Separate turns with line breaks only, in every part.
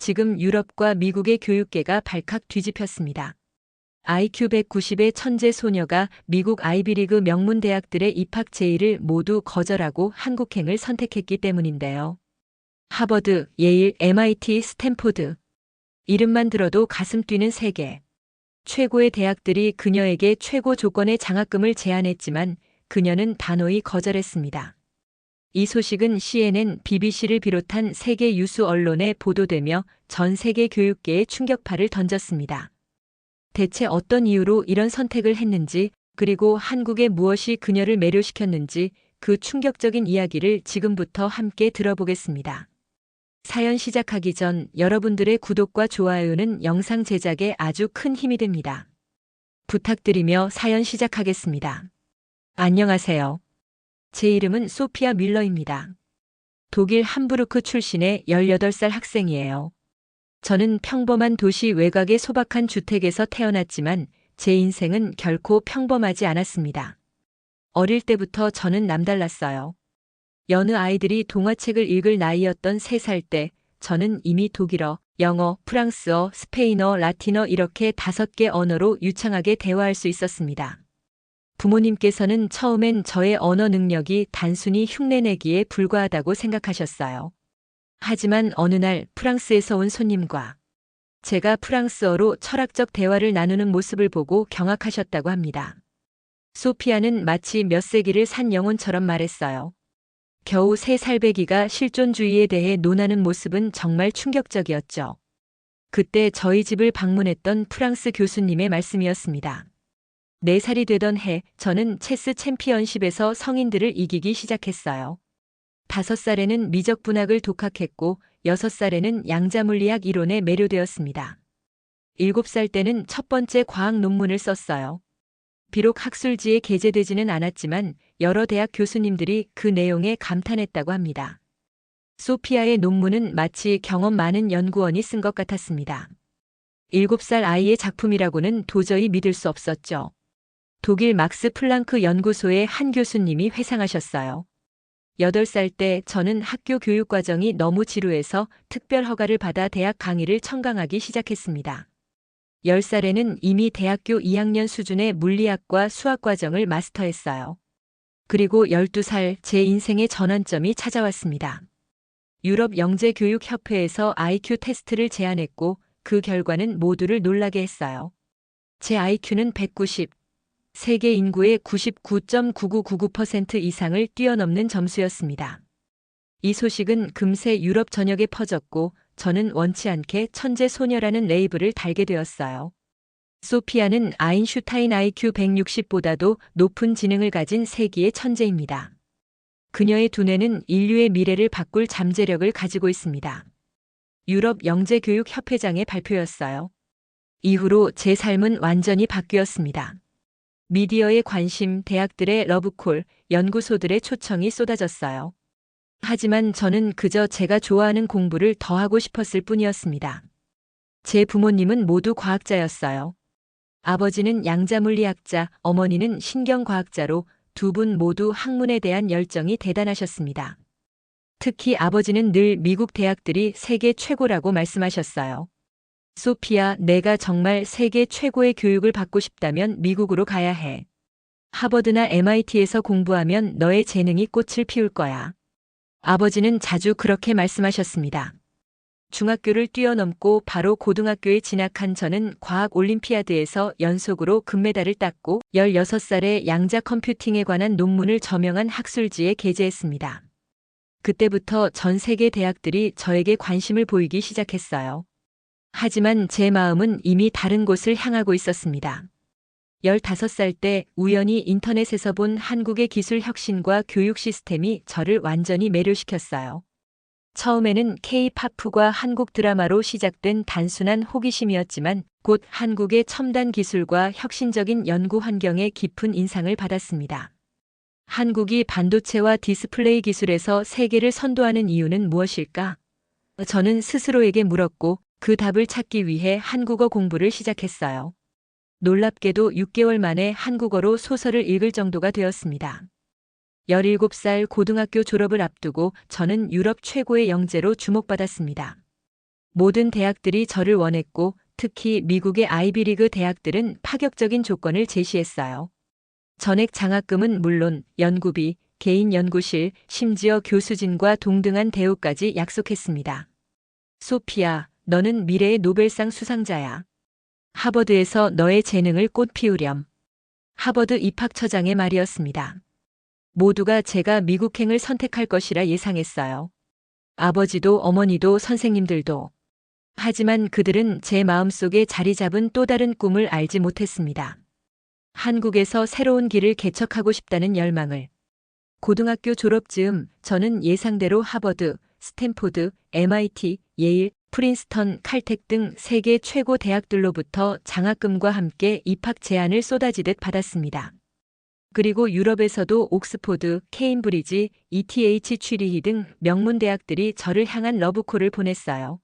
지금 유럽과 미국의 교육계가 발칵 뒤집혔습니다. IQ 190의 천재 소녀가 미국 아이비리그 명문 대학들의 입학 제의를 모두 거절하고 한국행을 선택했기 때문인데요. 하버드, 예일, MIT, 스탠포드. 이름만 들어도 가슴 뛰는 세계. 최고의 대학들이 그녀에게 최고 조건의 장학금을 제안했지만 그녀는 단호히 거절했습니다. 이 소식은 CNN, BBC를 비롯한 세계 유수 언론에 보도되며 전 세계 교육계에 충격파를 던졌습니다. 대체 어떤 이유로 이런 선택을 했는지, 그리고 한국에 무엇이 그녀를 매료시켰는지 그 충격적인 이야기를 지금부터 함께 들어보겠습니다. 사연 시작하기 전 여러분들의 구독과 좋아요는 영상 제작에 아주 큰 힘이 됩니다. 부탁드리며 사연 시작하겠습니다. 안녕하세요. 제 이름은 소피아 뮬러입니다. 독일 함부르크 출신의 18살 학생이에요. 저는 평범한 도시 외곽의 소박한 주택에서 태어났지만 제 인생은 결코 평범하지 않았습니다. 어릴 때부터 저는 남달랐어요. 여느 아이들이 동화책을 읽을 나이였던 3살 때 저는 이미 독일어, 영어, 프랑스어, 스페인어, 라틴어 이렇게 5개 언어로 유창하게 대화할 수 있었습니다. 부모님께서는 처음엔 저의 언어 능력이 단순히 흉내내기에 불과하다고 생각하셨어요. 하지만 어느 날 프랑스에서 온 손님과 제가 프랑스어로 철학적 대화를 나누는 모습을 보고 경악하셨다고 합니다. 소피아는 마치 몇 세기를 산 영혼처럼 말했어요. 겨우 3살배기가 실존주의에 대해 논하는 모습은 정말 충격적이었죠. 그때 저희 집을 방문했던 프랑스 교수님의 말씀이었습니다. 4살이 되던 해 저는 체스 챔피언십에서 성인들을 이기기 시작했어요. 5살에는 미적분학을 독학했고 6살에는 양자물리학 이론에 매료되었습니다. 7살 때는 첫 번째 과학 논문을 썼어요. 비록 학술지에 게재되지는 않았지만 여러 대학 교수님들이 그 내용에 감탄했다고 합니다. 소피아의 논문은 마치 경험 많은 연구원이 쓴 것 같았습니다. 7살 아이의 작품이라고는 도저히 믿을 수 없었죠. 독일 막스 플랑크 연구소의 한 교수님이 회상하셨어요. 8살 때 저는 학교 교육 과정이 너무 지루해서 특별 허가를 받아 대학 강의를 청강하기 시작했습니다. 10살에는 이미 대학교 2학년 수준의 물리학과 수학 과정을 마스터했어요. 그리고 12살 제 인생의 전환점이 찾아왔습니다. 유럽 영재교육협회에서 IQ 테스트를 제안했고 그 결과는 모두를 놀라게 했어요. 제 IQ는 190, 세계 인구의 99.9999% 이상을 뛰어넘는 점수였습니다. 이 소식은 금세 유럽 전역에 퍼졌고 저는 원치 않게 천재 소녀라는 레이블을 달게 되었어요. 소피아는 아인슈타인 IQ 160보다도 높은 지능을 가진 세기의 천재입니다. 그녀의 두뇌는 인류의 미래를 바꿀 잠재력을 가지고 있습니다. 유럽 영재교육협회장의 발표였어요. 이후로 제 삶은 완전히 바뀌었습니다. 미디어의 관심, 대학들의 러브콜, 연구소들의 초청이 쏟아졌어요. 하지만 저는 그저 제가 좋아하는 공부를 더 하고 싶었을 뿐이었습니다. 제 부모님은 모두 과학자였어요. 아버지는 양자물리학자, 어머니는 신경과학자로 두 분 모두 학문에 대한 열정이 대단하셨습니다. 특히 아버지는 늘 미국 대학들이 세계 최고라고 말씀하셨어요. 소피아, 내가 정말 세계 최고의 교육을 받고 싶다면 미국으로 가야 해. 하버드나 MIT에서 공부하면 너의 재능이 꽃을 피울 거야. 아버지는 자주 그렇게 말씀하셨습니다. 중학교를 뛰어넘고 바로 고등학교에 진학한 저는 과학 올림피아드에서 연속으로 금메달을 땄고 16살에 양자 컴퓨팅에 관한 논문을 저명한 학술지에 게재했습니다. 그때부터 전 세계 대학들이 저에게 관심을 보이기 시작했어요. 하지만 제 마음은 이미 다른 곳을 향하고 있었습니다. 15살 때 우연히 인터넷에서 본 한국의 기술 혁신과 교육 시스템이 저를 완전히 매료시켰어요. 처음에는 K-팝과 한국 드라마로 시작된 단순한 호기심이었지만 곧 한국의 첨단 기술과 혁신적인 연구 환경에 깊은 인상을 받았습니다. 한국이 반도체와 디스플레이 기술에서 세계를 선도하는 이유는 무엇일까? 저는 스스로에게 물었고 그 답을 찾기 위해 한국어 공부를 시작했어요. 놀랍게도 6개월 만에 한국어로 소설을 읽을 정도가 되었습니다. 17살 고등학교 졸업을 앞두고 저는 유럽 최고의 영재로 주목받았습니다. 모든 대학들이 저를 원했고 특히 미국의 아이비리그 대학들은 파격적인 조건을 제시했어요. 전액 장학금은 물론 연구비, 개인 연구실, 심지어 교수진과 동등한 대우까지 약속했습니다. 소피아, 너는 미래의 노벨상 수상자야. 하버드에서 너의 재능을 꽃 피우렴. 하버드 입학처장의 말이었습니다. 모두가 제가 미국행을 선택할 것이라 예상했어요. 아버지도 어머니도 선생님들도. 하지만 그들은 제 마음속에 자리 잡은 또 다른 꿈을 알지 못했습니다. 한국에서 새로운 길을 개척하고 싶다는 열망을. 고등학교 졸업 즈음 저는 예상대로 하버드, 스탠포드, MIT, 예일, 프린스턴, 칼텍 등 세계 최고 대학들로부터 장학금과 함께 입학 제안을 쏟아지듯 받았습니다. 그리고 유럽에서도 옥스포드, 케임브리지, ETH 취리히 등 명문 대학들이 저를 향한 러브콜을 보냈어요.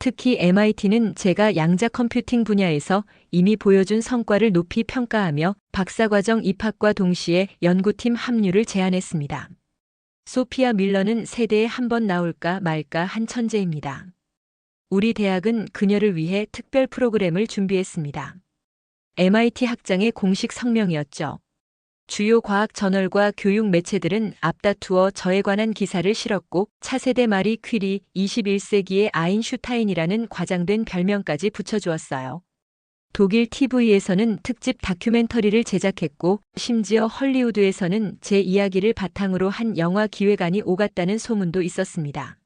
특히 MIT는 제가 양자 컴퓨팅 분야에서 이미 보여준 성과를 높이 평가하며 박사과정 입학과 동시에 연구팀 합류를 제안했습니다. 소피아 밀러는 세대에 한 번 나올까 말까 한 천재입니다. 우리 대학은 그녀를 위해 특별 프로그램을 준비했습니다. MIT 학장의 공식 성명이었죠. 주요 과학 저널과 교육 매체들은 앞다투어 저에 관한 기사를 실었고 차세대 마리 퀴리, 21세기의 아인슈타인이라는 과장된 별명까지 붙여주었어요. 독일 TV에서는 특집 다큐멘터리를 제작했고 심지어 헐리우드에서는 제 이야기를 바탕으로 한 영화 기획안이 오갔다는 소문도 있었습니다.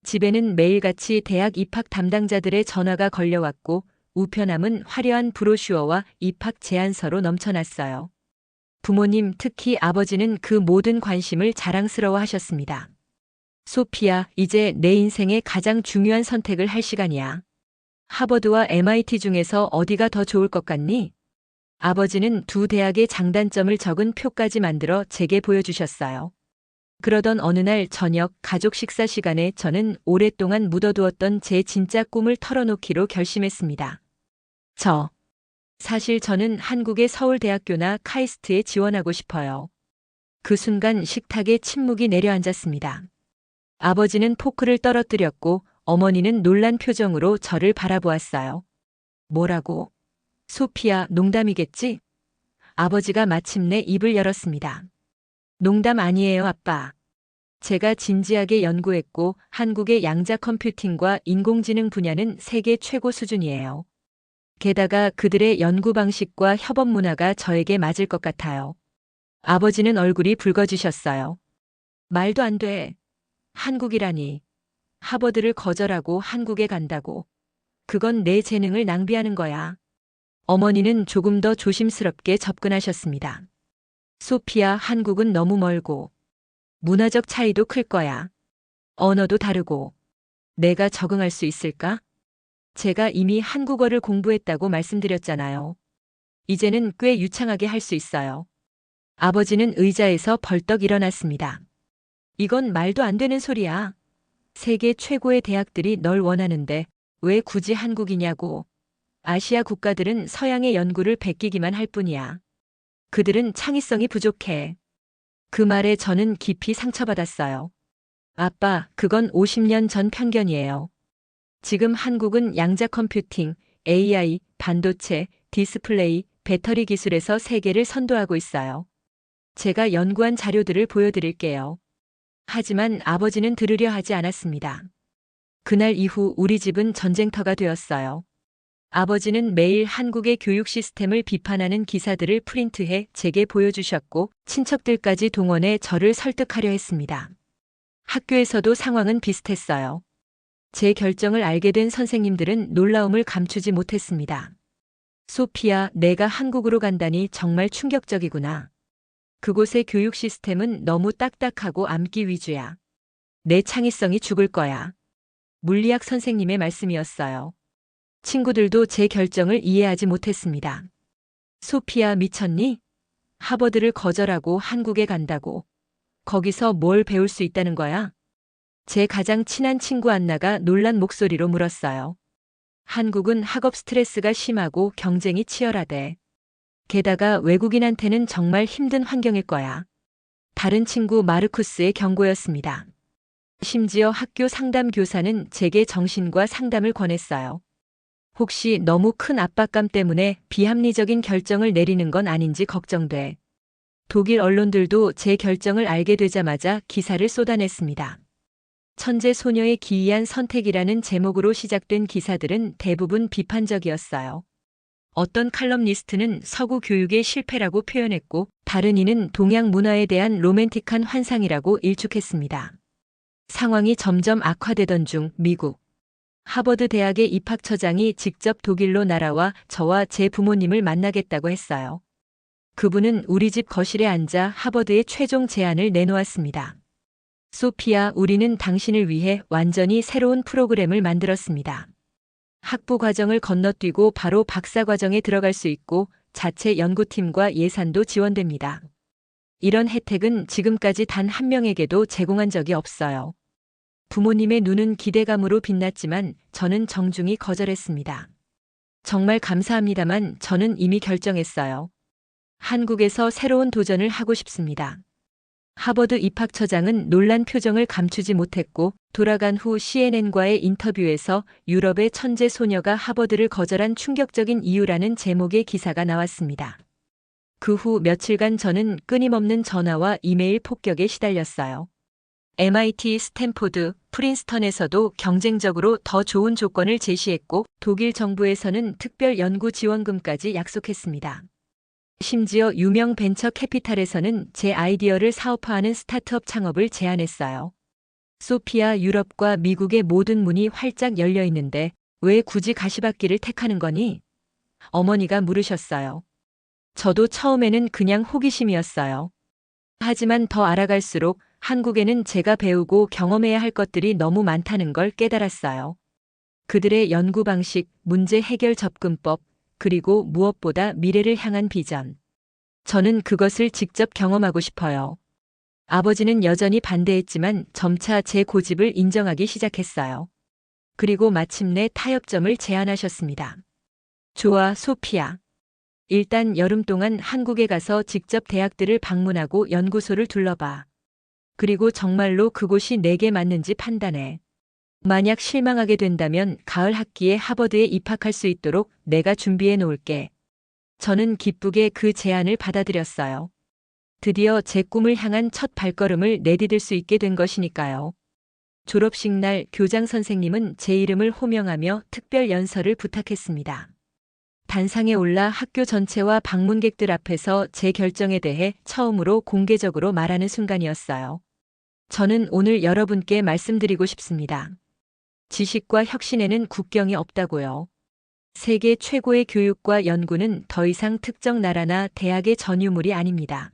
집에는 매일같이 대학 입학 담당자들의 전화가 걸려왔고 우편함은 화려한 브로슈어와 입학 제안서로 넘쳐났어요. 부모님, 특히 아버지는 그 모든 관심을 자랑스러워 하셨습니다. 소피아, 이제 내 인생의 가장 중요한 선택을 할 시간이야. 하버드와 MIT 중에서 어디가 더 좋을 것 같니? 아버지는 두 대학의 장단점을 적은 표까지 만들어 제게 보여주셨어요. 그러던 어느 날 저녁 가족 식사 시간에 저는 오랫동안 묻어두었던 제 진짜 꿈을 털어놓기로 결심했습니다. 사실 저는 한국의 서울대학교나 카이스트에 지원하고 싶어요. 그 순간 식탁에 침묵이 내려앉았습니다. 아버지는 포크를 떨어뜨렸고 어머니는 놀란 표정으로 저를 바라보았어요. 뭐라고? 소피아, 농담이겠지? 아버지가 마침내 입을 열었습니다. 농담 아니에요, 아빠. 제가 진지하게 연구했고 한국의 양자 컴퓨팅과 인공지능 분야는 세계 최고 수준이에요. 게다가 그들의 연구 방식과 협업 문화가 저에게 맞을 것 같아요. 아버지는 얼굴이 붉어지셨어요. 말도 안 돼. 한국이라니. 하버드를 거절하고 한국에 간다고. 그건 내 재능을 낭비하는 거야. 어머니는 조금 더 조심스럽게 접근하셨습니다. 소피아, 한국은 너무 멀고 문화적 차이도 클 거야. 언어도 다르고. 내가 적응할 수 있을까? 제가 이미 한국어를 공부했다고 말씀드렸잖아요. 이제는 꽤 유창하게 할 수 있어요. 아버지는 의자에서 벌떡 일어났습니다. 이건 말도 안 되는 소리야. 세계 최고의 대학들이 널 원하는데 왜 굳이 한국이냐고. 아시아 국가들은 서양의 연구를 베끼기만 할 뿐이야. 그들은 창의성이 부족해. 그 말에 저는 깊이 상처받았어요. 아빠, 그건 50년 전 편견이에요. 지금 한국은 양자 컴퓨팅, AI, 반도체, 디스플레이, 배터리 기술에서 세계를 선도하고 있어요. 제가 연구한 자료들을 보여드릴게요. 하지만 아버지는 들으려 하지 않았습니다. 그날 이후 우리 집은 전쟁터가 되었어요. 아버지는 매일 한국의 교육 시스템을 비판하는 기사들을 프린트해 제게 보여주셨고 친척들까지 동원해 저를 설득하려 했습니다. 학교에서도 상황은 비슷했어요. 제 결정을 알게 된 선생님들은 놀라움을 감추지 못했습니다. 소피아, 내가 한국으로 간다니 정말 충격적이구나. 그곳의 교육 시스템은 너무 딱딱하고 암기 위주야. 내 창의성이 죽을 거야. 물리학 선생님의 말씀이었어요. 친구들도 제 결정을 이해하지 못했습니다. 소피아, 미쳤니? 하버드를 거절하고 한국에 간다고. 거기서 뭘 배울 수 있다는 거야? 제 가장 친한 친구 안나가 놀란 목소리로 물었어요. 한국은 학업 스트레스가 심하고 경쟁이 치열하대. 게다가 외국인한테는 정말 힘든 환경일 거야. 다른 친구 마르쿠스의 경고였습니다. 심지어 학교 상담 교사는 제게 정신과 상담을 권했어요. 혹시 너무 큰 압박감 때문에 비합리적인 결정을 내리는 건 아닌지 걱정돼. 독일 언론들도 제 결정을 알게 되자마자 기사를 쏟아냈습니다. 천재 소녀의 기이한 선택이라는 제목으로 시작된 기사들은 대부분 비판적이었어요. 어떤 칼럼니스트는 서구 교육의 실패라고 표현했고, 다른 이는 동양 문화에 대한 로맨틱한 환상이라고 일축했습니다. 상황이 점점 악화되던 중 미국 하버드 대학의 입학처장이 직접 독일로 날아와 저와 제 부모님을 만나겠다고 했어요. 그분은 우리 집 거실에 앉아 하버드의 최종 제안을 내놓았습니다. 소피아, 우리는 당신을 위해 완전히 새로운 프로그램을 만들었습니다. 학부 과정을 건너뛰고 바로 박사 과정에 들어갈 수 있고 자체 연구팀과 예산도 지원됩니다. 이런 혜택은 지금까지 단 한 명에게도 제공한 적이 없어요. 부모님의 눈은 기대감으로 빛났지만 저는 정중히 거절했습니다. 정말 감사합니다만 저는 이미 결정했어요. 한국에서 새로운 도전을 하고 싶습니다. 하버드 입학처장은 놀란 표정을 감추지 못했고 돌아간 후 CNN과의 인터뷰에서 유럽의 천재 소녀가 하버드를 거절한 충격적인 이유라는 제목의 기사가 나왔습니다. 그 후 며칠간 저는 끊임없는 전화와 이메일 폭격에 시달렸어요. MIT, 스탠포드, 프린스턴에서도 경쟁적으로 더 좋은 조건을 제시했고 독일 정부에서는 특별 연구 지원금까지 약속했습니다. 심지어 유명 벤처 캐피탈에서는 제 아이디어를 사업화하는 스타트업 창업을 제안했어요. 소피아, 유럽과 미국의 모든 문이 활짝 열려 있는데 왜 굳이 가시밭길을 택하는 거니? 어머니가 물으셨어요. 저도 처음에는 그냥 호기심이었어요. 하지만 더 알아갈수록 한국에는 제가 배우고 경험해야 할 것들이 너무 많다는 걸 깨달았어요. 그들의 연구 방식, 문제 해결 접근법, 그리고 무엇보다 미래를 향한 비전. 저는 그것을 직접 경험하고 싶어요. 아버지는 여전히 반대했지만 점차 제 고집을 인정하기 시작했어요. 그리고 마침내 타협점을 제안하셨습니다. 좋아, 소피아. 일단 여름 동안 한국에 가서 직접 대학들을 방문하고 연구소를 둘러봐. 그리고 정말로 그곳이 내게 맞는지 판단해. 만약 실망하게 된다면 가을 학기에 하버드에 입학할 수 있도록 내가 준비해 놓을게. 저는 기쁘게 그 제안을 받아들였어요. 드디어 제 꿈을 향한 첫 발걸음을 내디딜 수 있게 된 것이니까요. 졸업식 날 교장 선생님은 제 이름을 호명하며 특별 연설을 부탁했습니다. 단상에 올라 학교 전체와 방문객들 앞에서 제 결정에 대해 처음으로 공개적으로 말하는 순간이었어요. 저는 오늘 여러분께 말씀드리고 싶습니다. 지식과 혁신에는 국경이 없다고요. 세계 최고의 교육과 연구는 더 이상 특정 나라나 대학의 전유물이 아닙니다.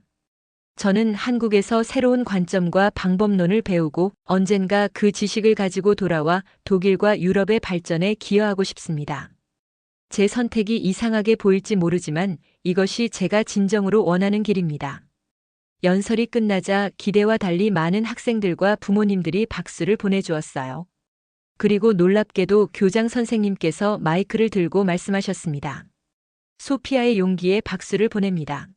저는 한국에서 새로운 관점과 방법론을 배우고 언젠가 그 지식을 가지고 돌아와 독일과 유럽의 발전에 기여하고 싶습니다. 제 선택이 이상하게 보일지 모르지만 이것이 제가 진정으로 원하는 길입니다. 연설이 끝나자 기대와 달리 많은 학생들과 부모님들이 박수를 보내주었어요. 그리고 놀랍게도 교장 선생님께서 마이크를 들고 말씀하셨습니다. 소피아의 용기에 박수를 보냅니다.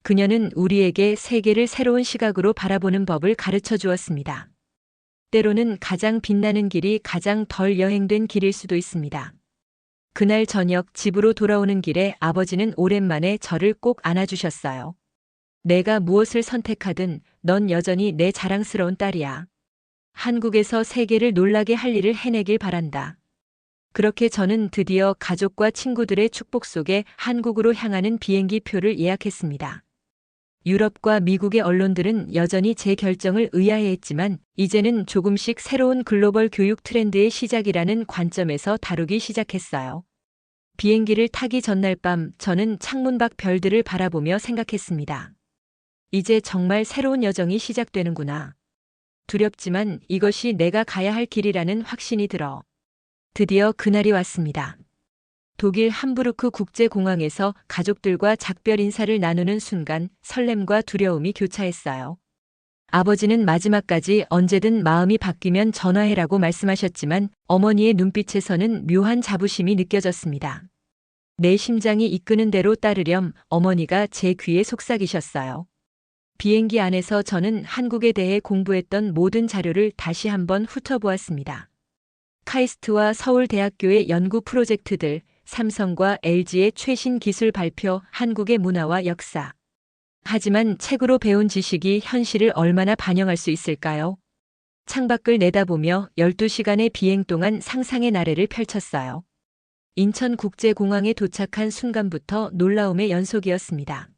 그녀는 우리에게 세계를 새로운 시각으로 바라보는 법을 가르쳐 주었습니다. 때로는 가장 빛나는 길이 가장 덜 여행된 길일 수도 있습니다. 그날 저녁 집으로 돌아오는 길에 아버지는 오랜만에 저를 꼭 안아주셨어요. 내가 무엇을 선택하든 넌 여전히 내 자랑스러운 딸이야. 한국에서 세계를 놀라게 할 일을 해내길 바란다. 그렇게 저는 드디어 가족과 친구들의 축복 속에 한국으로 향하는 비행기 표를 예약했습니다. 유럽과 미국의 언론들은 여전히 제 결정을 의아해했지만 이제는 조금씩 새로운 글로벌 교육 트렌드의 시작이라는 관점에서 다루기 시작했어요. 비행기를 타기 전날 밤 저는 창문 밖 별들을 바라보며 생각했습니다. 이제 정말 새로운 여정이 시작되는구나. 두렵지만 이것이 내가 가야 할 길이라는 확신이 들어. 드디어 그날이 왔습니다. 독일 함부르크 국제공항에서 가족들과 작별 인사를 나누는 순간 설렘과 두려움이 교차했어요. 아버지는 마지막까지 언제든 마음이 바뀌면 전화해라고 말씀하셨지만 어머니의 눈빛에서는 묘한 자부심이 느껴졌습니다. 내 심장이 이끄는 대로 따르렴 어머니가 제 귀에 속삭이셨어요. 비행기 안에서 저는 한국에 대해 공부했던 모든 자료를 다시 한번 훑어보았습니다. 카이스트와 서울대학교의 연구 프로젝트들, 삼성과 LG의 최신 기술 발표, 한국의 문화와 역사. 하지만 책으로 배운 지식이 현실을 얼마나 반영할 수 있을까요? 창밖을 내다보며 12시간의 비행 동안 상상의 나래를 펼쳤어요. 인천국제공항에 도착한 순간부터 놀라움의 연속이었습니다.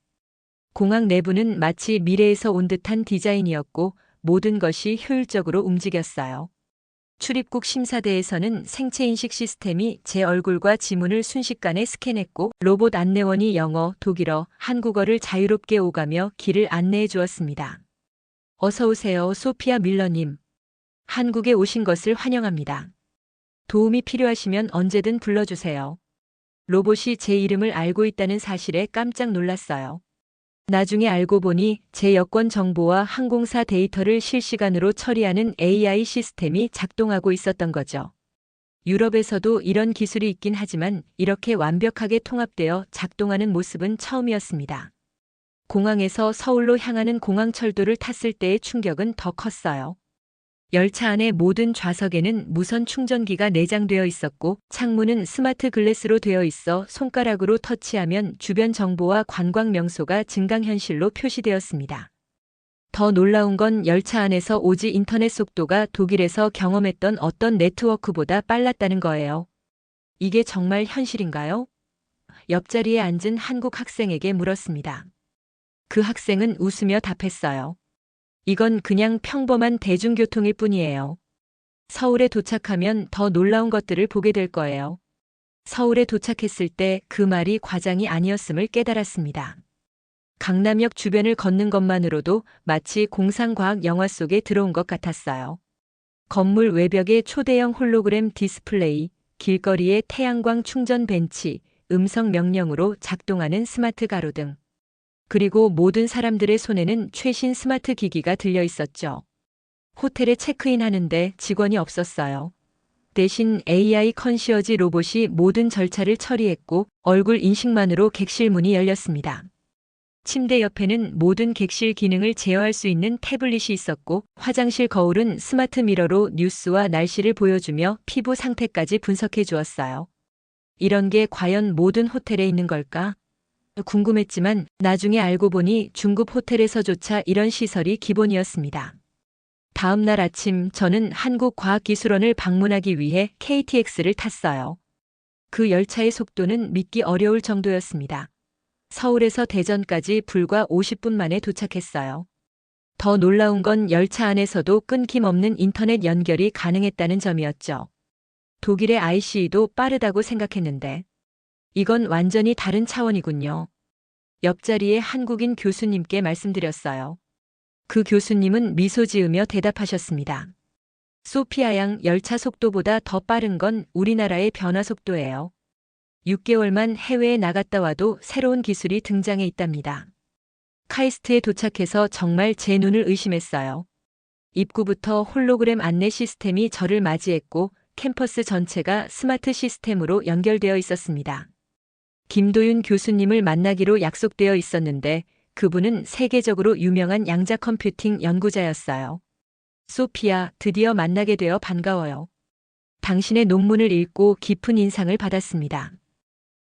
공항 내부는 마치 미래에서 온 듯한 디자인이었고 모든 것이 효율적으로 움직였어요. 출입국 심사대에서는 생체인식 시스템이 제 얼굴과 지문을 순식간에 스캔했고 로봇 안내원이 영어, 독일어, 한국어를 자유롭게 오가며 길을 안내해 주었습니다. 어서 오세요, 소피아 밀러님. 한국에 오신 것을 환영합니다. 도움이 필요하시면 언제든 불러주세요. 로봇이 제 이름을 알고 있다는 사실에 깜짝 놀랐어요. 나중에 알고 보니 제 여권 정보와 항공사 데이터를 실시간으로 처리하는 AI 시스템이 작동하고 있었던 거죠. 유럽에서도 이런 기술이 있긴 하지만 이렇게 완벽하게 통합되어 작동하는 모습은 처음이었습니다. 공항에서 서울로 향하는 공항철도를 탔을 때의 충격은 더 컸어요. 열차 안의 모든 좌석에는 무선 충전기가 내장되어 있었고 창문은 스마트 글래스로 되어 있어 손가락으로 터치하면 주변 정보와 관광 명소가 증강현실로 표시되었습니다. 더 놀라운 건 열차 안에서 오지 인터넷 속도가 독일에서 경험했던 어떤 네트워크보다 빨랐다는 거예요. 이게 정말 현실인가요? 옆자리에 앉은 한국 학생에게 물었습니다. 그 학생은 웃으며 답했어요. 이건 그냥 평범한 대중교통일 뿐이에요. 서울에 도착하면 더 놀라운 것들을 보게 될 거예요. 서울에 도착했을 때 그 말이 과장이 아니었음을 깨달았습니다. 강남역 주변을 걷는 것만으로도 마치 공상과학 영화 속에 들어온 것 같았어요. 건물 외벽에 초대형 홀로그램 디스플레이, 길거리에 태양광 충전 벤치, 음성 명령으로 작동하는 스마트 가로등. 그리고 모든 사람들의 손에는 최신 스마트 기기가 들려 있었죠. 호텔에 체크인하는데 직원이 없었어요. 대신 AI 컨시어지 로봇이 모든 절차를 처리했고 얼굴 인식만으로 객실 문이 열렸습니다. 침대 옆에는 모든 객실 기능을 제어할 수 있는 태블릿이 있었고 화장실 거울은 스마트 미러로 뉴스와 날씨를 보여주며 피부 상태까지 분석해 주었어요. 이런 게 과연 모든 호텔에 있는 걸까? 궁금했지만 나중에 알고 보니 중급 호텔에서조차 이런 시설이 기본이었습니다. 다음 날 아침 저는 한국과학기술원을 방문하기 위해 KTX를 탔어요. 그 열차의 속도는 믿기 어려울 정도였습니다. 서울에서 대전까지 불과 50분 만에 도착했어요. 더 놀라운 건 열차 안에서도 끊김없는 인터넷 연결이 가능했다는 점이었죠. 독일의 ICE도 빠르다고 생각했는데 이건 완전히 다른 차원이군요. 옆자리에 한국인 교수님께 말씀드렸어요. 그 교수님은 미소 지으며 대답하셨습니다. 소피아 양 열차 속도보다 더 빠른 건 우리나라의 변화 속도예요. 6개월만 해외에 나갔다 와도 새로운 기술이 등장해 있답니다. 카이스트에 도착해서 정말 제 눈을 의심했어요. 입구부터 홀로그램 안내 시스템이 저를 맞이했고 캠퍼스 전체가 스마트 시스템으로 연결되어 있었습니다. 김도윤 교수님을 만나기로 약속되어 있었는데 그분은 세계적으로 유명한 양자 컴퓨팅 연구자였어요. 소피아, 드디어 만나게 되어 반가워요. 당신의 논문을 읽고 깊은 인상을 받았습니다.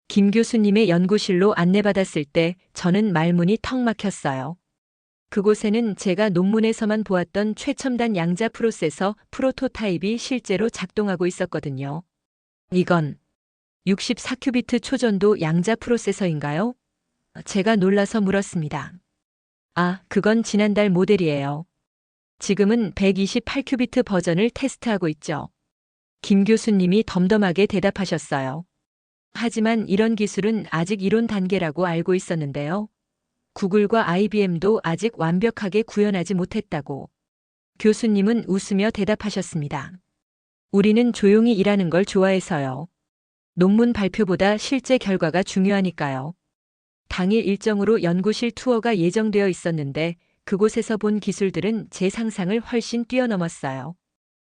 김 교수님의 연구실로 안내받았을 때 저는 말문이 턱 막혔어요. 그곳에는 제가 논문에서만 보았던 최첨단 양자 프로세서 프로토타입이 실제로 작동하고 있었거든요. 이건 64큐비트 초전도 양자 프로세서인가요? 제가 놀라서 물었습니다. 아, 그건 지난달 모델이에요. 지금은 128큐비트 버전을 테스트하고 있죠. 김 교수님이 덤덤하게 대답하셨어요. 하지만 이런 기술은 아직 이론 단계라고 알고 있었는데요. 구글과 IBM도 아직 완벽하게 구현하지 못했다고. 교수님은 웃으며 대답하셨습니다. 우리는 조용히 일하는 걸 좋아해서요. 논문 발표보다 실제 결과가 중요하니까요. 당일 일정으로 연구실 투어가 예정되어 있었는데 그곳에서 본 기술들은 제 상상을 훨씬 뛰어넘었어요.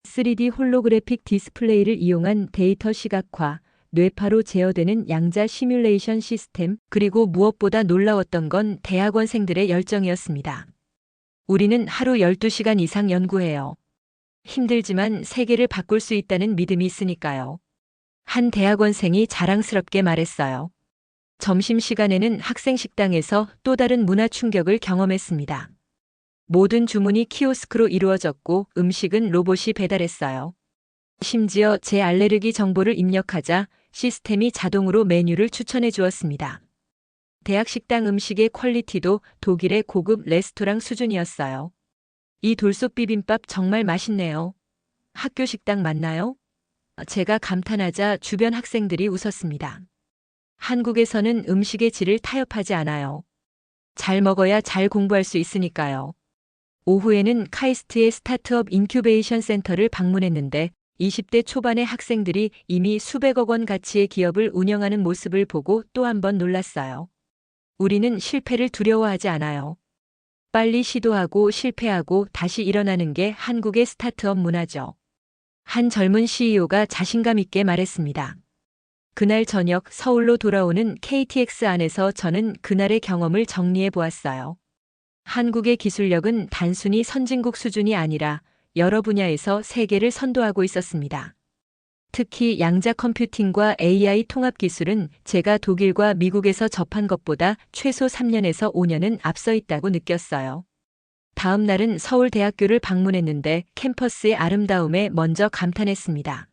3D 홀로그래픽 디스플레이를 이용한 데이터 시각화, 뇌파로 제어되는 양자 시뮬레이션 시스템, 그리고 무엇보다 놀라웠던 건 대학원생들의 열정이었습니다. 우리는 하루 12시간 이상 연구해요. 힘들지만 세계를 바꿀 수 있다는 믿음이 있으니까요. 한 대학원생이 자랑스럽게 말했어요. 점심시간에는 학생 식당에서 또 다른 문화 충격을 경험했습니다. 모든 주문이 키오스크로 이루어졌고 음식은 로봇이 배달했어요. 심지어 제 알레르기 정보를 입력하자 시스템이 자동으로 메뉴를 추천해 주었습니다. 대학 식당 음식의 퀄리티도 독일의 고급 레스토랑 수준이었어요. 이 돌솥 비빔밥 정말 맛있네요. 학교 식당 맞나요? 제가 감탄하자 주변 학생들이 웃었습니다. 한국에서는 음식의 질을 타협하지 않아요. 잘 먹어야 잘 공부할 수 있으니까요. 오후에는 카이스트의 스타트업 인큐베이션 센터를 방문했는데 20대 초반의 학생들이 이미 수백억 원 가치의 기업을 운영하는 모습을 보고 또 한 번 놀랐어요. 우리는 실패를 두려워하지 않아요. 빨리 시도하고 실패하고 다시 일어나는 게 한국의 스타트업 문화죠. 한 젊은 CEO가 자신감 있게 말했습니다. 그날 저녁 서울로 돌아오는 KTX 안에서 저는 그날의 경험을 정리해 보았어요. 한국의 기술력은 단순히 선진국 수준이 아니라 여러 분야에서 세계를 선도하고 있었습니다. 특히 양자 컴퓨팅과 AI 통합 기술은 제가 독일과 미국에서 접한 것보다 최소 3년에서 5년은 앞서 있다고 느꼈어요. 다음 날은 서울대학교를 방문했는데 캠퍼스의 아름다움에 먼저 감탄했습니다.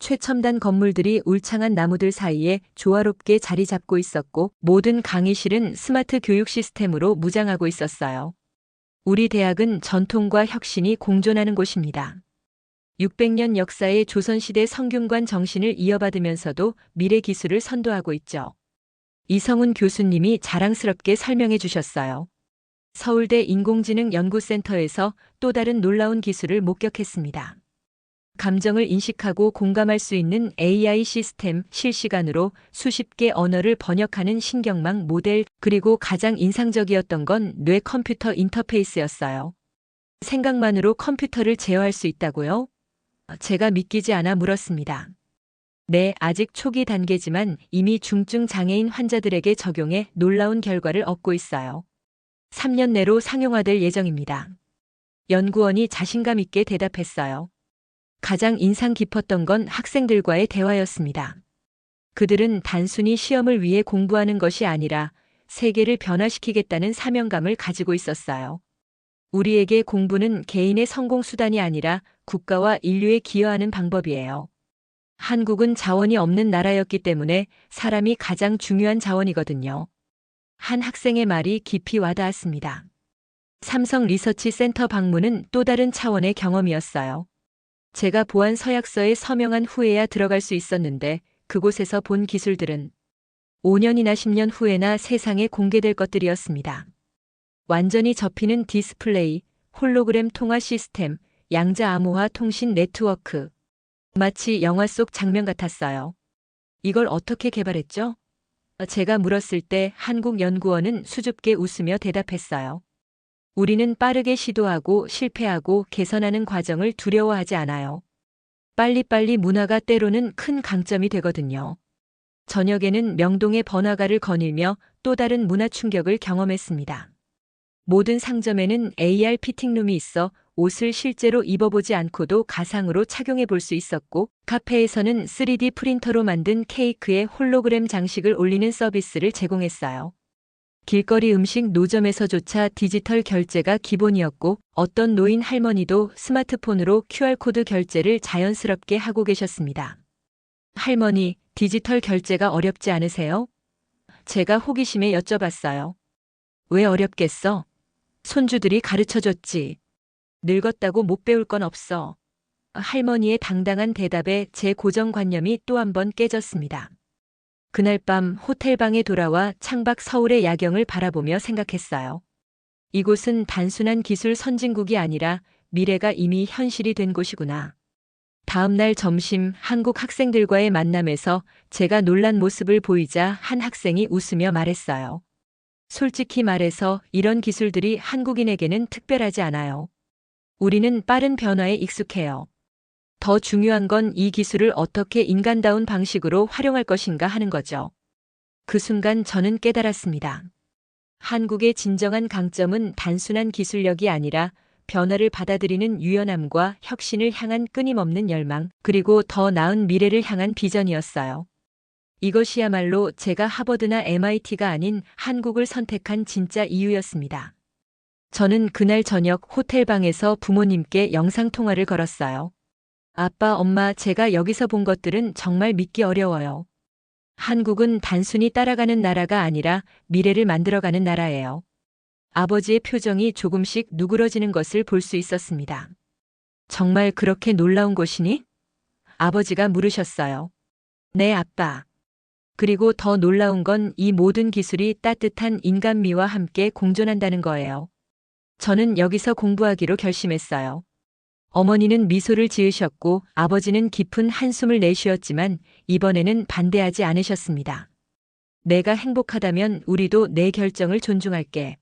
최첨단 건물들이 울창한 나무들 사이에 조화롭게 자리 잡고 있었고 모든 강의실은 스마트 교육 시스템으로 무장하고 있었어요. 우리 대학은 전통과 혁신이 공존하는 곳입니다. 600년 역사의 조선시대 성균관 정신을 이어받으면서도 미래 기술을 선도하고 있죠. 이성훈 교수님이 자랑스럽게 설명해 주셨어요. 서울대 인공지능연구센터에서 또 다른 놀라운 기술을 목격했습니다. 감정을 인식하고 공감할 수 있는 AI 시스템, 실시간으로 수십 개 언어를 번역하는 신경망 모델, 그리고 가장 인상적이었던 건 뇌 컴퓨터 인터페이스였어요. 생각만으로 컴퓨터를 제어할 수 있다고요? 제가 믿기지 않아 물었습니다. 네, 아직 초기 단계지만 이미 중증 장애인 환자들에게 적용해 놀라운 결과를 얻고 있어요. 3년 내로 상용화될 예정입니다. 연구원이 자신감 있게 대답했어요. 가장 인상 깊었던 건 학생들과의 대화였습니다. 그들은 단순히 시험을 위해 공부하는 것이 아니라 세계를 변화시키겠다는 사명감을 가지고 있었어요. 우리에게 공부는 개인의 성공 수단이 아니라 국가와 인류에 기여하는 방법이에요. 한국은 자원이 없는 나라였기 때문에 사람이 가장 중요한 자원이거든요. 한 학생의 말이 깊이 와닿았습니다. 삼성 리서치 센터 방문은 또 다른 차원의 경험이었어요. 제가 보안 서약서에 서명한 후에야 들어갈 수 있었는데 그곳에서 본 기술들은 5년이나 10년 후에나 세상에 공개될 것들이었습니다. 완전히 접히는 디스플레이, 홀로그램 통화 시스템, 양자 암호화 통신 네트워크. 마치 영화 속 장면 같았어요. 이걸 어떻게 개발했죠? 제가 물었을 때 한국연구원은 수줍게 웃으며 대답했어요. 우리는 빠르게 시도하고 실패하고 개선하는 과정을 두려워하지 않아요. 빨리빨리 문화가 때로는 큰 강점이 되거든요. 저녁에는 명동의 번화가를 거닐며 또 다른 문화 충격을 경험했습니다. 모든 상점에는 AR 피팅룸이 있어 옷을 실제로 입어보지 않고도 가상으로 착용해 볼 수 있었고, 카페에서는 3D 프린터로 만든 케이크에 홀로그램 장식을 올리는 서비스를 제공했어요. 길거리 음식 노점에서조차 디지털 결제가 기본이었고, 어떤 노인 할머니도 스마트폰으로 QR코드 결제를 자연스럽게 하고 계셨습니다. 할머니, 디지털 결제가 어렵지 않으세요? 제가 호기심에 여쭤봤어요. 왜 어렵겠어? 손주들이 가르쳐줬지. 늙었다고 못 배울 건 없어. 할머니의 당당한 대답에 제 고정관념이 또 한 번 깨졌습니다. 그날 밤 호텔방에 돌아와 창밖 서울의 야경을 바라보며 생각했어요. 이곳은 단순한 기술 선진국이 아니라 미래가 이미 현실이 된 곳이구나. 다음 날 점심 한국 학생들과의 만남에서 제가 놀란 모습을 보이자 한 학생이 웃으며 말했어요. 솔직히 말해서 이런 기술들이 한국인에게는 특별하지 않아요. 우리는 빠른 변화에 익숙해요. 더 중요한 건 이 기술을 어떻게 인간다운 방식으로 활용할 것인가 하는 거죠. 그 순간 저는 깨달았습니다. 한국의 진정한 강점은 단순한 기술력이 아니라 변화를 받아들이는 유연함과 혁신을 향한 끊임없는 열망, 그리고 더 나은 미래를 향한 비전이었어요. 이것이야말로 제가 하버드나 MIT가 아닌 한국을 선택한 진짜 이유였습니다. 저는 그날 저녁 호텔방에서 부모님께 영상통화를 걸었어요. 아빠, 엄마, 제가 여기서 본 것들은 정말 믿기 어려워요. 한국은 단순히 따라가는 나라가 아니라 미래를 만들어가는 나라예요. 아버지의 표정이 조금씩 누그러지는 것을 볼 수 있었습니다. 정말 그렇게 놀라운 것이니? 아버지가 물으셨어요. 네, 아빠. 그리고 더 놀라운 건 이 모든 기술이 따뜻한 인간미와 함께 공존한다는 거예요. 저는 여기서 공부하기로 결심했어요. 어머니는 미소를 지으셨고 아버지는 깊은 한숨을 내쉬었지만 이번에는 반대하지 않으셨습니다. 내가 행복하다면 우리도 내 결정을 존중할게.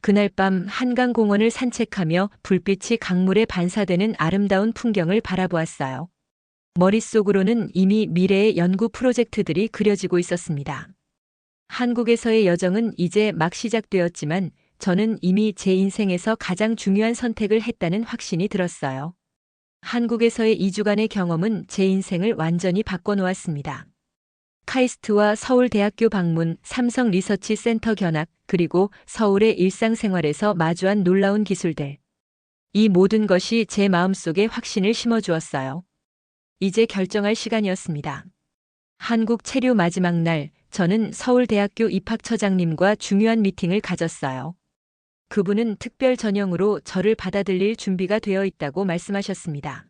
그날 밤 한강공원을 산책하며 불빛이 강물에 반사되는 아름다운 풍경을 바라보았어요. 머릿속으로는 이미 미래의 연구 프로젝트들이 그려지고 있었습니다. 한국에서의 여정은 이제 막 시작되었지만 저는 이미 제 인생에서 가장 중요한 선택을 했다는 확신이 들었어요. 한국에서의 2주간의 경험은 제 인생을 완전히 바꿔놓았습니다. 카이스트와 서울대학교 방문, 삼성 리서치 센터 견학, 그리고 서울의 일상생활에서 마주한 놀라운 기술들. 이 모든 것이 제 마음속에 확신을 심어주었어요. 이제 결정할 시간이었습니다. 한국 체류 마지막 날, 저는 서울대학교 입학처장님과 중요한 미팅을 가졌어요. 그분은 특별 전형으로 저를 받아들일 준비가 되어 있다고 말씀하셨습니다.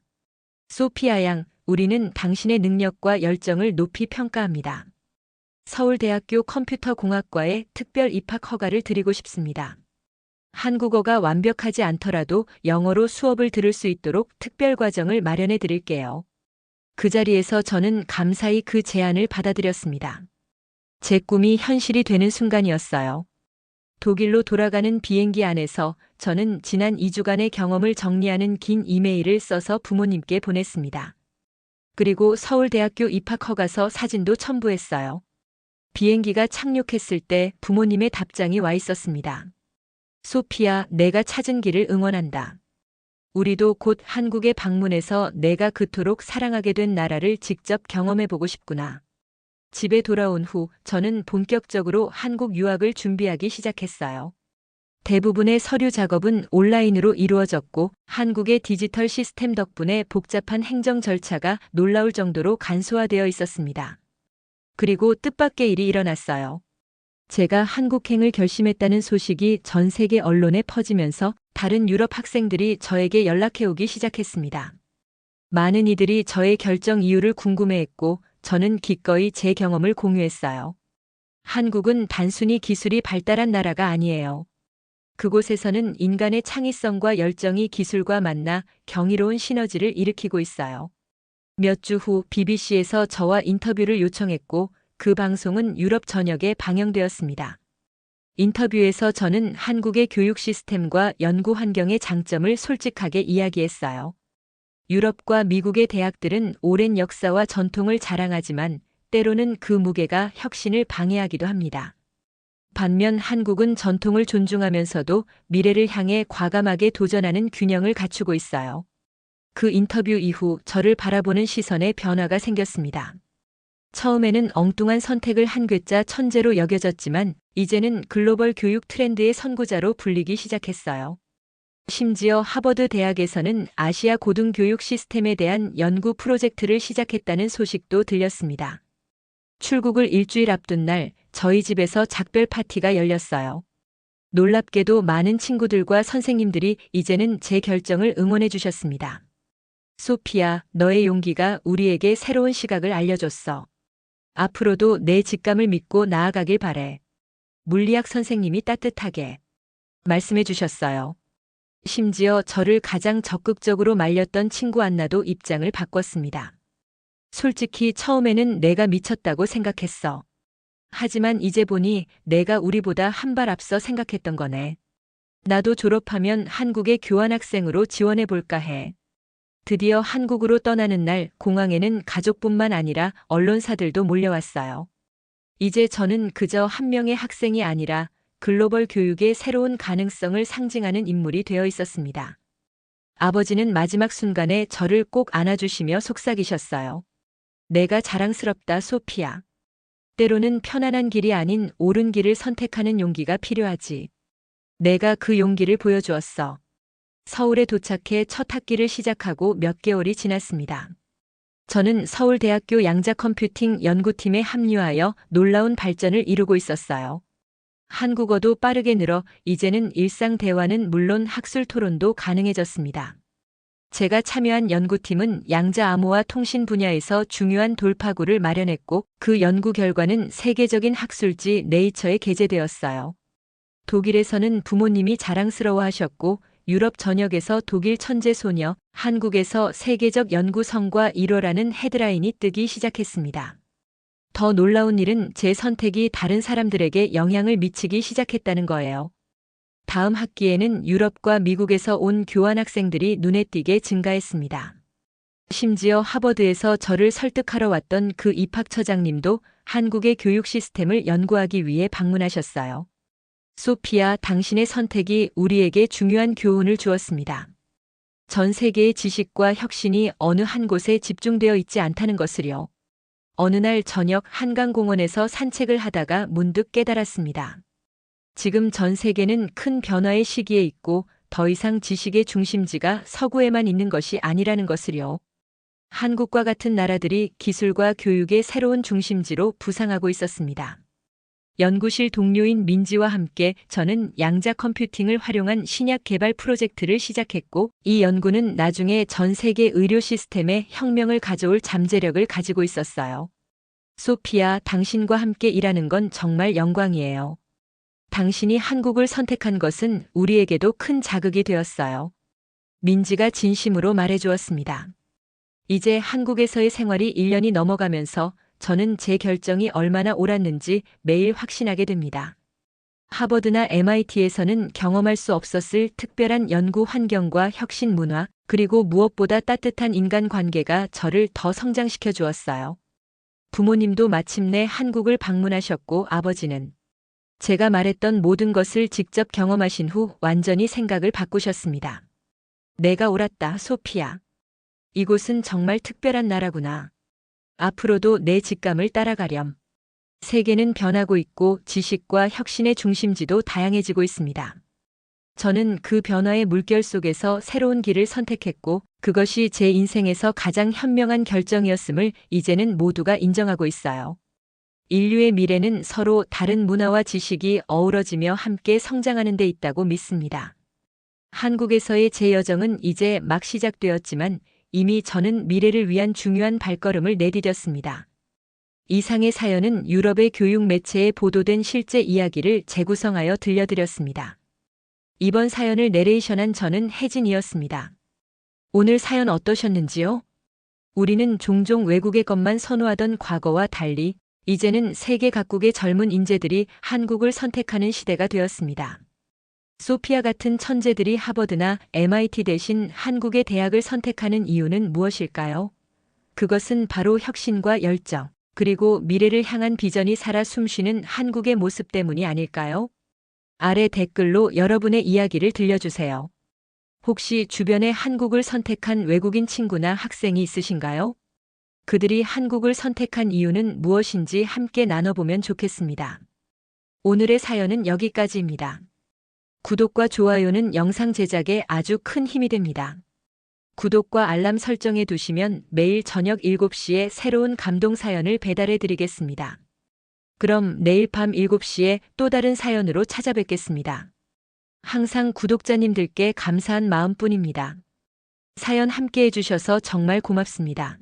소피아 양, 우리는 당신의 능력과 열정을 높이 평가합니다. 서울대학교 컴퓨터공학과에 특별 입학 허가를 드리고 싶습니다. 한국어가 완벽하지 않더라도 영어로 수업을 들을 수 있도록 특별 과정을 마련해 드릴게요. 그 자리에서 저는 감사히 그 제안을 받아들였습니다. 제 꿈이 현실이 되는 순간이었어요. 독일로 돌아가는 비행기 안에서 저는 지난 2주간의 경험을 정리하는 긴 이메일을 써서 부모님께 보냈습니다. 그리고 서울대학교 입학 허가서 사진도 첨부했어요. 비행기가 착륙했을 때 부모님의 답장이 와 있었습니다. 소피아, 내가 찾은 길을 응원한다. 우리도 곧 한국에 방문해서 내가 그토록 사랑하게 된 나라를 직접 경험해보고 싶구나. 집에 돌아온 후 저는 본격적으로 한국 유학을 준비하기 시작했어요. 대부분의 서류 작업은 온라인으로 이루어졌고 한국의 디지털 시스템 덕분에 복잡한 행정 절차가 놀라울 정도로 간소화되어 있었습니다. 그리고 뜻밖의 일이 일어났어요. 제가 한국행을 결심했다는 소식이 전 세계 언론에 퍼지면서 다른 유럽 학생들이 저에게 연락해오기 시작했습니다. 많은 이들이 저의 결정 이유를 궁금해했고 저는 기꺼이 제 경험을 공유했어요. 한국은 단순히 기술이 발달한 나라가 아니에요. 그곳에서는 인간의 창의성과 열정이 기술과 만나 경이로운 시너지를 일으키고 있어요. 몇 주 후 BBC에서 저와 인터뷰를 요청했고 그 방송은 유럽 전역에 방영되었습니다. 인터뷰에서 저는 한국의 교육 시스템과 연구 환경의 장점을 솔직하게 이야기했어요. 유럽과 미국의 대학들은 오랜 역사와 전통을 자랑하지만 때로는 그 무게가 혁신을 방해하기도 합니다. 반면 한국은 전통을 존중하면서도 미래를 향해 과감하게 도전하는 균형을 갖추고 있어요. 그 인터뷰 이후 저를 바라보는 시선에 변화가 생겼습니다. 처음에는 엉뚱한 선택을 한 괴짜 천재로 여겨졌지만 이제는 글로벌 교육 트렌드의 선구자로 불리기 시작했어요. 심지어 하버드 대학에서는 아시아 고등교육 시스템에 대한 연구 프로젝트를 시작했다는 소식도 들렸습니다. 출국을 일주일 앞둔 날 저희 집에서 작별 파티가 열렸어요. 놀랍게도 많은 친구들과 선생님들이 이제는 제 결정을 응원해 주셨습니다. 소피아, 너의 용기가 우리에게 새로운 시각을 알려줬어. 앞으로도 내 직감을 믿고 나아가길 바래. 물리학 선생님이 따뜻하게 말씀해 주셨어요. 심지어 저를 가장 적극적으로 말렸던 친구 안나도 입장을 바꿨습니다. 솔직히 처음에는 내가 미쳤다고 생각했어. 하지만 이제 보니 내가 우리보다 한 발 앞서 생각했던 거네. 나도 졸업하면 한국의 교환학생으로 지원해 볼까 해. 드디어 한국으로 떠나는 날 공항에는 가족뿐만 아니라 언론사들도 몰려왔어요. 이제 저는 그저 한 명의 학생이 아니라 글로벌 교육의 새로운 가능성을 상징하는 인물이 되어 있었습니다. 아버지는 마지막 순간에 저를 꼭 안아주시며 속삭이셨어요. 내가 자랑스럽다, 소피야. 때로는 편안한 길이 아닌 옳은 길을 선택하는 용기가 필요하지. 내가 그 용기를 보여주었어. 서울에 도착해 첫 학기를 시작하고 몇 개월이 지났습니다. 저는 서울대학교 양자컴퓨팅 연구팀에 합류하여 놀라운 발전을 이루고 있었어요. 한국어도 빠르게 늘어 이제는 일상 대화는 물론 학술 토론도 가능해졌습니다. 제가 참여한 연구팀은 양자 암호화 통신 분야에서 중요한 돌파구를 마련했고 그 연구 결과는 세계적인 학술지 네이처에 게재되었어요. 독일에서는 부모님이 자랑스러워하셨고 유럽 전역에서 독일 천재 소녀, 한국에서 세계적 연구 성과 1호라는 헤드라인이 뜨기 시작했습니다. 더 놀라운 일은 제 선택이 다른 사람들에게 영향을 미치기 시작했다는 거예요. 다음 학기에는 유럽과 미국에서 온 교환학생들이 눈에 띄게 증가했습니다. 심지어 하버드에서 저를 설득하러 왔던 그 입학처장님도 한국의 교육 시스템을 연구하기 위해 방문하셨어요. 소피아, 당신의 선택이 우리에게 중요한 교훈을 주었습니다. 전 세계의 지식과 혁신이 어느 한 곳에 집중되어 있지 않다는 것을요. 어느 날 저녁 한강공원에서 산책을 하다가 문득 깨달았습니다. 지금 전 세계는 큰 변화의 시기에 있고 더 이상 지식의 중심지가 서구에만 있는 것이 아니라는 것을요. 한국과 같은 나라들이 기술과 교육의 새로운 중심지로 부상하고 있었습니다. 연구실 동료인 민지와 함께 저는 양자 컴퓨팅을 활용한 신약 개발 프로젝트를 시작했고 이 연구는 나중에 전 세계 의료 시스템에 혁명을 가져올 잠재력을 가지고 있었어요. 소피아, 당신과 함께 일하는 건 정말 영광이에요. 당신이 한국을 선택한 것은 우리에게도 큰 자극이 되었어요. 민지가 진심으로 말해주었습니다. 이제 한국에서의 생활이 1년이 넘어가면서 저는 제 결정이 얼마나 옳았는지 매일 확신하게 됩니다. 하버드나 MIT에서는 경험할 수 없었을 특별한 연구 환경과 혁신 문화, 그리고 무엇보다 따뜻한 인간관계가 저를 더 성장시켜 주었어요. 부모님도 마침내 한국을 방문하셨고 아버지는 제가 말했던 모든 것을 직접 경험하신 후 완전히 생각을 바꾸셨습니다. 내가 옳았다, 소피아. 이곳은 정말 특별한 나라구나. 앞으로도 내 직감을 따라가렴. 세계는 변하고 있고 지식과 혁신의 중심지도 다양해지고 있습니다. 저는 그 변화의 물결 속에서 새로운 길을 선택했고 그것이 제 인생에서 가장 현명한 결정이었음을 이제는 모두가 인정하고 있어요. 인류의 미래는 서로 다른 문화와 지식이 어우러지며 함께 성장하는 데 있다고 믿습니다. 한국에서의 제 여정은 이제 막 시작되었지만 이미 저는 미래를 위한 중요한 발걸음을 내디뎠습니다. 이상의 사연은 유럽의 교육 매체에 보도된 실제 이야기를 재구성하여 들려드렸습니다. 이번 사연을 내레이션한 저는 혜진이었습니다. 오늘 사연 어떠셨는지요? 우리는 종종 외국의 것만 선호하던 과거와 달리 이제는 세계 각국의 젊은 인재들이 한국을 선택하는 시대가 되었습니다. 소피아 같은 천재들이 하버드나 MIT 대신 한국의 대학을 선택하는 이유는 무엇일까요? 그것은 바로 혁신과 열정, 그리고 미래를 향한 비전이 살아 숨쉬는 한국의 모습 때문이 아닐까요? 아래 댓글로 여러분의 이야기를 들려주세요. 혹시 주변에 한국을 선택한 외국인 친구나 학생이 있으신가요? 그들이 한국을 선택한 이유는 무엇인지 함께 나눠보면 좋겠습니다. 오늘의 사연은 여기까지입니다. 구독과 좋아요는 영상 제작에 아주 큰 힘이 됩니다. 구독과 알람 설정해 두시면 매일 저녁 7시에 새로운 감동 사연을 배달해 드리겠습니다. 그럼 내일 밤 7시에 또 다른 사연으로 찾아뵙겠습니다. 항상 구독자님들께 감사한 마음뿐입니다. 사연 함께 해주셔서 정말 고맙습니다.